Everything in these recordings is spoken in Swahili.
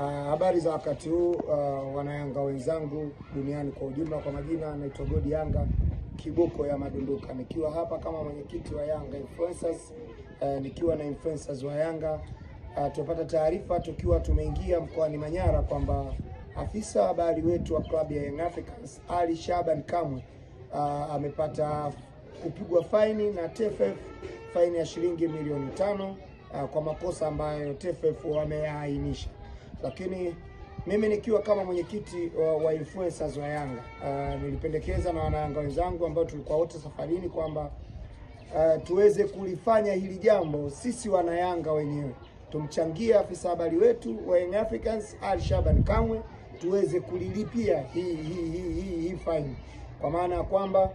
Habari za wakati huu wanayanga wenzangu duniani kwa ujumla. Kwa majina naitwa Godi Yanga Kiboko ya Madunduka, nikiwa hapa kama mwenyekiti wa Yanga Influencers, nikiwa na influencers wa Yanga. Tupata taarifa tukiwa tumeingia mkoani Manyara kwamba afisa habari wetu wa klabu ya Young Africans Ali Shaban Kamwe amepata kupigwa faini na TFF, faini ya shilingi milioni 5 kwa makosa ambayo TFF wameainisha. Lakini mimi nikiwa kama mwenyekiti wa influencers wa Yanga, nilipendekeza na wanayanga wenzangu ambao tulikuwa wote safarini kwamba tuweze kulifanya hili jambo sisi wanayanga wenyewe. Tumchangie afisa habari wetu wa Young Africans Ali Shaban Kamwe tuweze kulilipia hii fine, kwa maana ya kwamba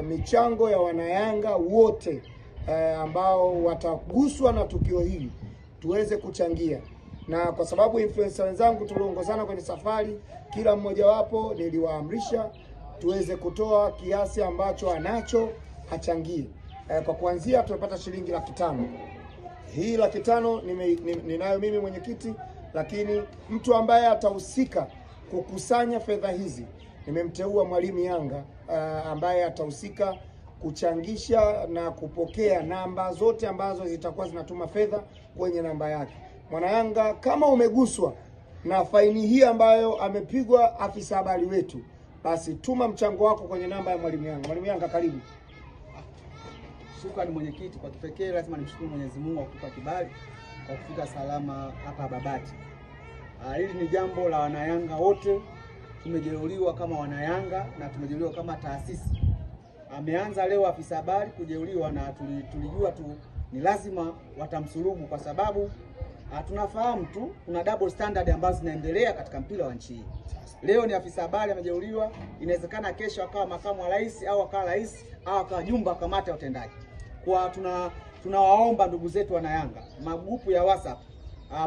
michango ya wanayanga wote ambao wataguswa na tukio hili tuweze kuchangia. Na kwa sababu influencer wenzangu tuliongozana kwenye safari, kila mmoja wapo niliwaamrisha tuweze kutoa kiasi ambacho anacho achangie. Kwa kuanzia tumepata shilingi 500,000. Hii 500,000 ninayo mimi mwenyekiti, lakini mtu ambaye atahusika kukusanya fedha hizi nimemteua Mwalimu Yanga ambaye atahusika kuchangisha na kupokea namba zote ambazo zitakuwa zinatuma fedha kwenye namba yake. Mwana Yanga, kama umeguswa na faini hii ambayo amepigwa afisa habari wetu, basi tuma mchango wako kwenye namba ya Mwalimu Yanga. Mwalimu Yanga, karibu. Shukrani mwenyekiti. Kwa kipekee lazima nimshukuru Mwenyezi Mungu kwa kutupa kibali kwa kufika salama hapa Babati. Hili ni jambo la wanayanga wote, tumejeruhiwa kama wanayanga na tumejeruhiwa kama taasisi. Ameanza leo afisa habari kujeruhiwa na tulijua tu ni lazima watamsulubu, kwa sababu tunafahamu tu kuna double standard ambazo zinaendelea katika mpira wa nchi hii. Leo ni afisa habari amejeruhiwa, inawezekana kesho akawa makamu wa rais au akawa rais au akawa jumba kamati ya utendaji. Kwa tunawaomba ndugu zetu wana Yanga, magrupu ya WhatsApp,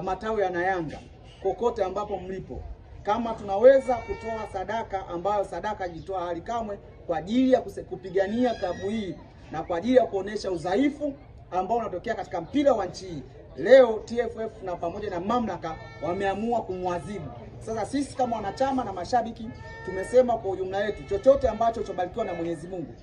matawi ya Yanga, kokote ambapo mlipo, kama tunaweza kutoa sadaka ambayo sadaka jitoa Ali Kamwe kwa ajili ya kupigania klabu hii na kwa ajili ya kuonesha udhaifu ambao unatokea katika mpira wa nchi hii. Leo TFF na pamoja na mamlaka wameamua kumwadhibu. Sasa sisi kama wanachama na mashabiki tumesema kwa ujumla yetu, chochote ambacho chobarikiwa na Mwenyezi Mungu,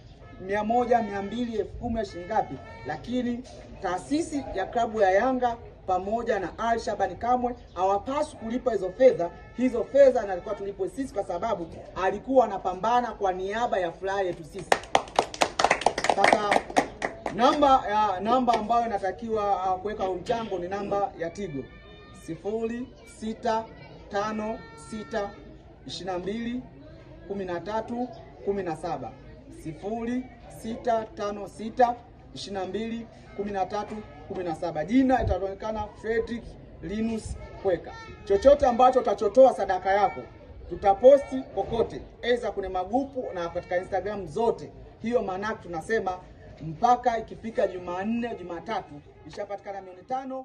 100, 200, 10,000 shilingi ngapi, lakini taasisi ya klabu ya Yanga pamoja na Ali Shaban Kamwe hawapaswi kulipa hizo fedha. Hizo fedha nalikuwa tulipo sisi, kwa sababu alikuwa anapambana kwa niaba ya furaha yetu sisi. Sasa namba ambayo inatakiwa kuweka mchango ni namba ya Tigo 0656221317 0656221317. Jina itaonekana Fredrick Linus Kweka. Chochote ambacho utachotoa sadaka yako tutaposti kokote, aidha kwenye magrupu na katika Instagram zote. Hiyo maana tunasema mpaka ikifika Jumanne, Jumatatu ishapatikana milioni 5.